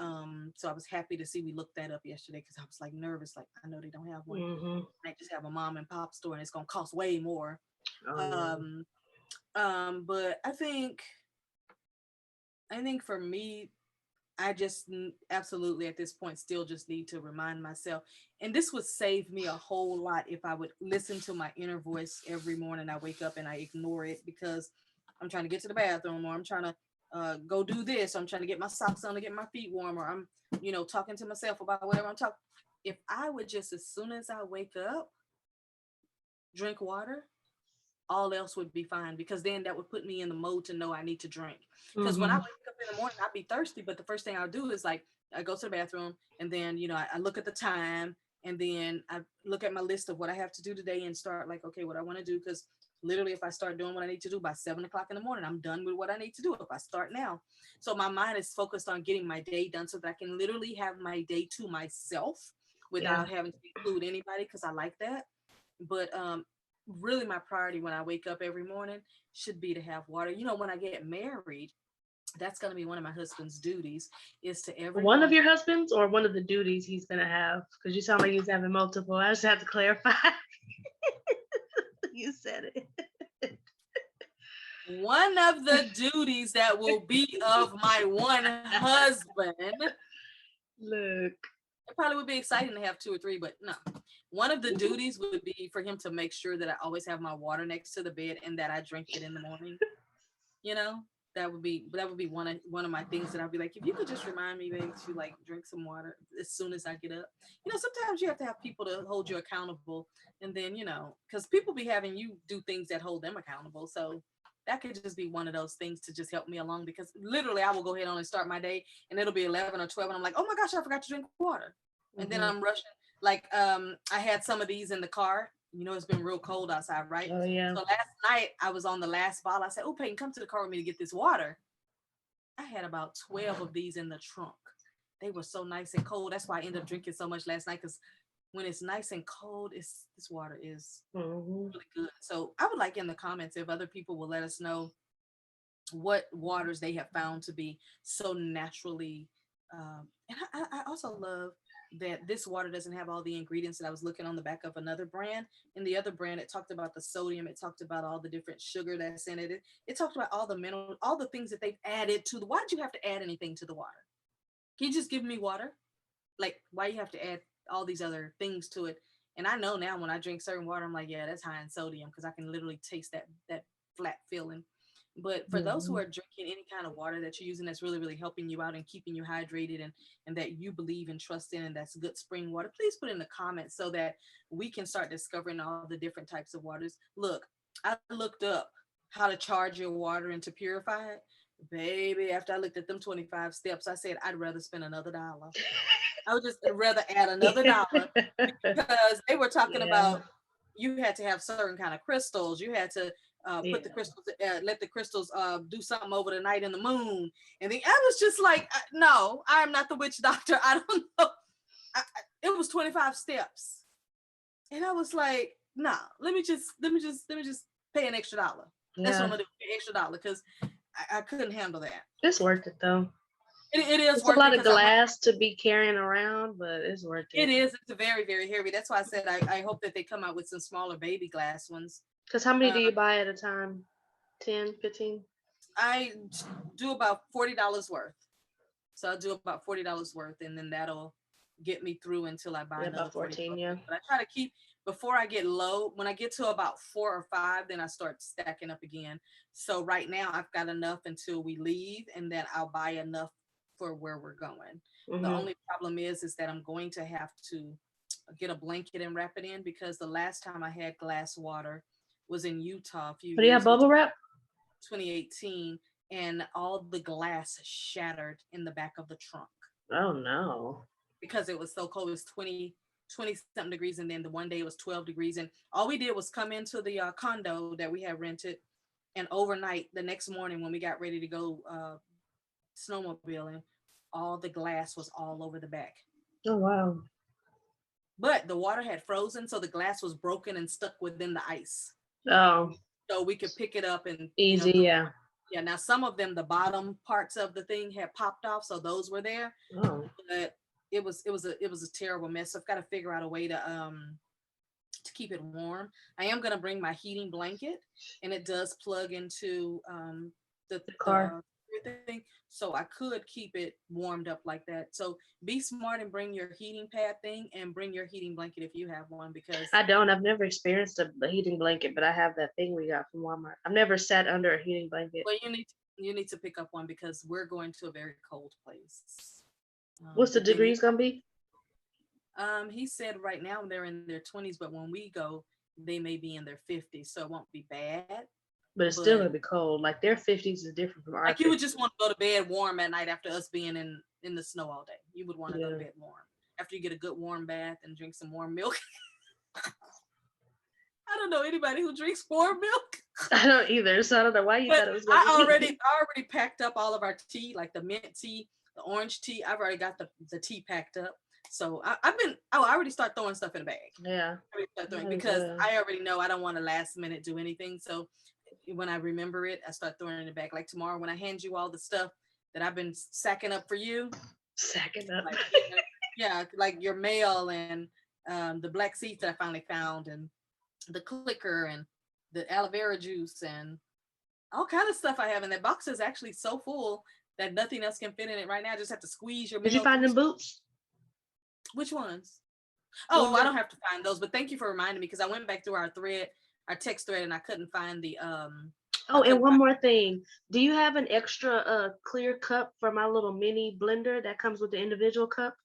so I was happy to see we looked that up yesterday, because I was like nervous, like I know they don't have one. Mm-hmm. I just have a mom and pop store and it's gonna cost way more. Oh, But I think for me, I just absolutely at this point still just need to remind myself, and this would save me a whole lot if I would listen to my inner voice every morning I wake up and I ignore it because I'm trying to get to the bathroom, or I'm trying to go do this, or I'm trying to get my socks on to get my feet warm, or I'm talking to myself about whatever I'm talking. If I would just, as soon as I wake up, drink water, all else would be fine, because then that would put me in the mode to know I need to drink. Because when I wake up in the morning, I'd be thirsty, but the first thing I'll do is like I go to the bathroom, and then I look at the time, and then I look at my list of what I have to do today and start like, okay, what I want to do. Because literally, if I start doing what I need to do by 7 o'clock in the morning, I'm done with what I need to do if I start now. So my mind is focused on getting my day done so that I can literally have my day to myself without having to include anybody, because I like that. But really my priority when I wake up every morning should be to have water. When I get married, that's going to be one of my husband's duties, is to every one of morning. your husbands or one of the duties he's gonna have? Because you sound like he's having multiple. I just have to clarify. You said it. One of the duties that will be of my one husband. Look. It probably would be exciting to have 2 or 3, but no. One of the duties would be for him to make sure that I always have my water next to the bed and that I drink it in the morning. That would be one of my things that I'd be like, if you could just remind me, baby, to like drink some water as soon as I get up. Sometimes you have to have people to hold you accountable, and then because people be having you do things that hold them accountable. So that could just be one of those things to just help me along, because literally I will go ahead on and start my day and it'll be 11 or 12 and I'm like, oh my gosh, I forgot to drink water. And then I'm rushing. Like I had some of these in the car. It's been real cold outside, right? Oh yeah. So last night I was on the last bottle. I said, oh, Peyton, come to the car with me to get this water. I had about 12 of these in the trunk. They were so nice and cold. That's why I ended up drinking so much last night, because when it's nice and cold, this water is really good. So I would like in the comments if other people will let us know what waters they have found to be so naturally. And I also love that this water doesn't have all the ingredients that I was looking on the back of another brand. In the other brand, it talked about the sodium. It talked about all the different sugar that's in it. It talked about all the minerals, all the things that they've added to why did you have to add anything to the water? Can you just give me water? Like, why you have to add all these other things to it? And I know now when I drink certain water, I'm like, yeah, that's high in sodium, because I can literally taste that flat feeling. But for those who are drinking any kind of water that you're using that's really, really helping you out and keeping you hydrated, and that you believe and trust in, and that's good spring water, please put in the comments so that we can start discovering all the different types of waters. Look, I looked up how to charge your water and to purify it. Baby, after I looked at them 25 steps, I said, I'd rather spend another $1. I would just rather add another $1, because they were talking about you had to have certain kind of crystals. You had to put the crystals, let the crystals do something over the night in the moon. And then I was just like, no, I am not the witch doctor. I don't know. It was 25 steps. And I was like, nah, let me just pay an extra $1. That's what I'm gonna do, pay extra $1, because I couldn't handle that. It's worth it though. It is It's a worth lot it, of glass to be carrying around, but it's worth it. It is. It's very, very heavy. That's why I said I hope that they come out with some smaller baby glass ones. Because how many do you buy at a time? 10, 15? I do about $40 worth. So I'll do about $40 worth, and then that'll get me through until I buy another about 14, yeah. But I try to keep, before I get low, when I get to about 4 or 5, then I start stacking up again. So right now I've got enough until we leave, and then I'll buy enough for where we're going. The only problem is that I'm going to have to get a blanket and wrap it in, because the last time I had glass water was in Utah a few years ago. Do you have bubble wrap? 2018, and all the glass shattered in the back of the trunk. Oh no. Because it was so cold. It was 20 something degrees, and then the one day it was 12 degrees, and all we did was come into the condo that we had rented, and overnight the next morning when we got ready to go snowmobiling, all the glass was all over the back. Oh wow. but the water had frozen, so the glass was broken and stuck within the ice. Oh, So we could pick it up and easy, yeah. yeah. Now some of them, the bottom parts of the thing had popped off, so those were there. Oh, But it was a terrible mess. So I've got to figure out a way to keep it warm. I am gonna bring my heating blanket, and it does plug into the car. thing, so I could keep it warmed up like that. So be smart and bring your heating pad thing, and bring your heating blanket if you have one, because I don't. I've never experienced a heating blanket, but I have that thing we got from Walmart. I've never sat under a heating blanket. well, you need to pick up one because we're going to a very cold place. What's the But then degrees gonna be? he said right now they're in their 20s, but when we go, they may be in their 50s, so it won't be bad. But it's still But gonna be cold. Like their 50s is different from our like you would 50s. just want to go to bed warm at night after us being in the snow all day. You would want to go to Yeah. bed warm after you get a good warm bath and drink some warm milk. I don't know anybody who drinks warm milk. I don't either, so I don't know why you But thought it was gonna I be. already packed up all of our tea, like the mint tea, the orange tea. I've already got the tea packed up. So I already start throwing stuff in the bag. Yeah. I already start throwing, Might as because well. I already know I don't want to last minute do anything. So when I remember it, I start throwing it in the bag. Like tomorrow when I hand you all the stuff that I've been sacking up for you, Sacking up. like yeah, like your mail and the black seeds that I finally found, and the clicker and the aloe vera juice and all kind of stuff I have in that box is actually so full that nothing else can fit in it right now. I just have to squeeze your Did you mail find through. them boots? Which ones? The Oh, ones I that- don't have to find those, but thank you for reminding me, because I went back through our text thread, and I couldn't find the Oh, couldn't and one find- more thing. Do you have an extra clear cup for my little mini blender that comes with the individual cup?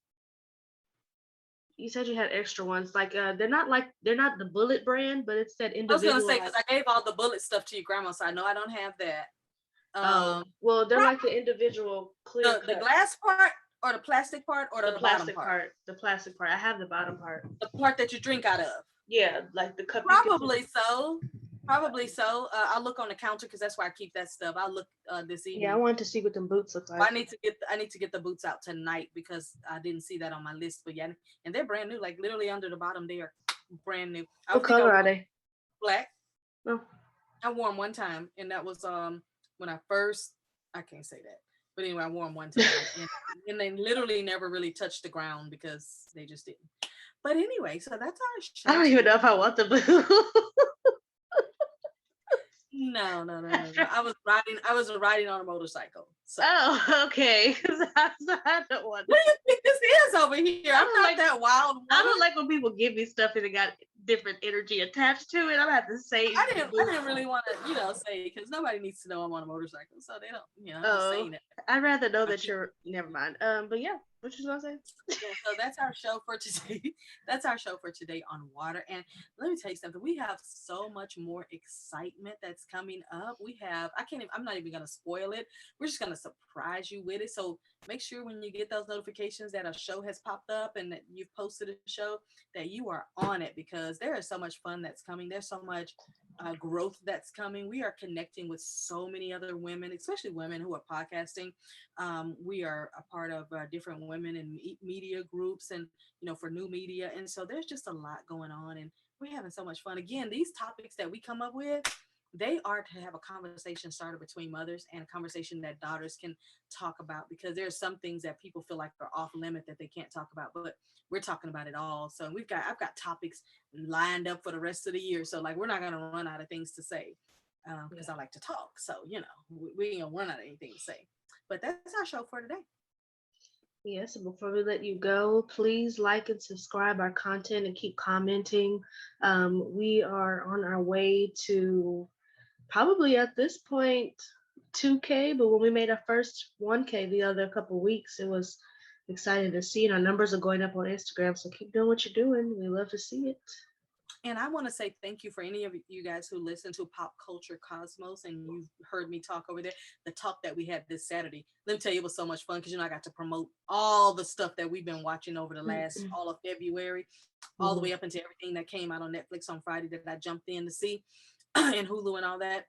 You said you had extra ones. Like they're not the Bullet brand, but it's that I was gonna individual. say, because I gave all the bullet stuff to your grandma, so I know I don't have that. Oh, well, they're like the individual clear The cup. glass part or the plastic part or the bottom plastic part? part. The plastic part. I have the bottom part. The part that you drink out of. Yeah, like the cup. you can- Probably so. Probably so. I'll look on the counter because that's where I keep that stuff. I'll look this evening. Yeah, I wanted to see what them boots look like. I need to get the boots out tonight because I didn't see that on my list. But yeah, and they're brand new. Like literally under the bottom, they are brand new. I What think I color wore are they? Black. Oh. I wore them one time, and that was when I can't say that. But anyway, I wore them one time, and they literally never really touched the ground because they just didn't. But anyway, so that's our show. I don't even know if I want the blue. No. I was riding on a motorcycle. So Oh, okay. 'Cause I don't want. what do you think this is over here? I'm don't not like- that wild. I woman. don't like when people give me stuff and it got different energy attached to it. I'm gonna have to say. I didn't really want to, say, because nobody needs to know I'm on a motorcycle, so they don't, I'm just Oh. saying it. I'd rather know that Okay. you're. Never mind. But yeah, what you gonna say? Yeah, so that's our show for today. That's our show for today on water. And let me tell you something. We have so much more excitement that's coming up. I'm not even gonna spoil it. We're just gonna surprise you with it. So make sure when you get those notifications that a show has popped up and that you've posted a show, that you are on it, because there is so much fun that's coming. There's so much growth that's coming. We are connecting with so many other women, especially women who are podcasting. We are a part of different women in media groups, and for new media, and so there's just a lot going on, and we're having so much fun. Again, these topics that we come up with, they are to have a conversation started between mothers, and a conversation that daughters can talk about, because there's some things that people feel like are off limit that they can't talk about, but we're talking about it all. So I've got topics lined up for the rest of the year, so like we're not going to run out of things to say, because I like to talk, so we ain't gonna run out of anything to say. But that's our show for today. Yes, and before we let you go, please like and subscribe our content and keep commenting. We are on our way to probably at this point 2K, but when we made our first 1K the other couple weeks, it was exciting to see, and our numbers are going up on Instagram. So keep doing what you're doing. We love to see it. And I want to say thank you for any of you guys who listen to Pop Culture Cosmos, and you've heard me talk over there. The talk that we had this Saturday, let me tell you, it was so much fun, because I got to promote all the stuff that we've been watching over the last all of February, all the way up into everything that came out on Netflix on Friday that I jumped in to see, and Hulu and all that.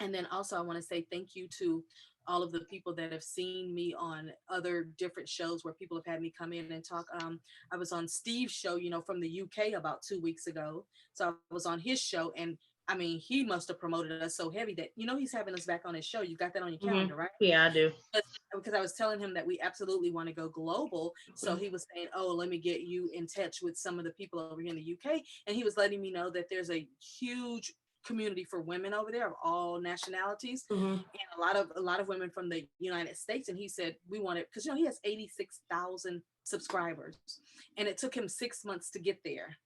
And then also I want to say thank you to all of the people that have seen me on other different shows where people have had me come in and talk. I was on Steve's show, from the UK about 2 weeks ago. So I was on his show, and I mean, he must have promoted us so heavy that, he's having us back on his show. You got that on your calendar, right? Yeah, I do. Because I was telling him that we absolutely want to go global. So he was saying, oh, let me get you in touch with some of the people over here in the UK. And he was letting me know that there's a huge community for women over there of all nationalities, and a lot of women from the United States. And he said, we want it because he has 86,000 subscribers, and it took him 6 months to get there.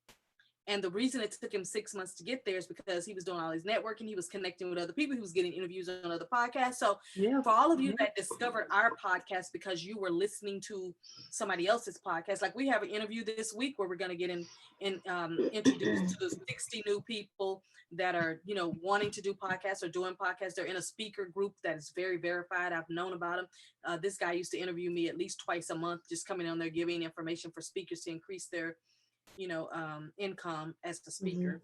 And the reason it took him 6 months to get there is because he was doing all his networking. He was connecting with other people. He was getting interviews on other podcasts. So for all of you that discovered our podcast because you were listening to somebody else's podcast, like we have an interview this week where we're going to get introduced to 60 new people that are, wanting to do podcasts or doing podcasts. They're in a speaker group that is very verified. I've known about them. This guy used to interview me at least twice a month, just coming on there, giving information for speakers to increase their income as a speaker.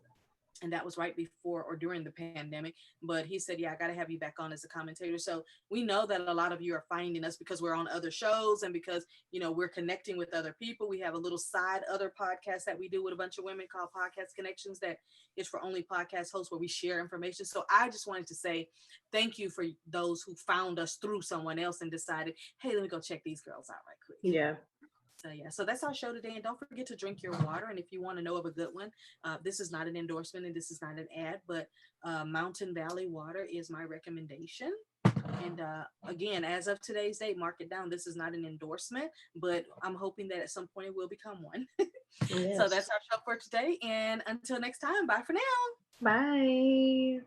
And that was right before or during the pandemic. But he said, yeah, I got to have you back on as a commentator. So we know that a lot of you are finding us because we're on other shows and because, we're connecting with other people. We have a little side other podcast that we do with a bunch of women called Podcast Connections that is for only podcast hosts where we share information. So I just wanted to say thank you for those who found us through someone else and decided, hey, let me go check these girls out right quick. Yeah. So that's our show today. And don't forget to drink your water. And if you want to know of a good one, this is not an endorsement and this is not an ad, but Mountain Valley Water is my recommendation. And again, as of today's date, mark it down. This is not an endorsement, but I'm hoping that at some point it will become one. Yes. So that's our show for today. And until next time, bye for now. Bye.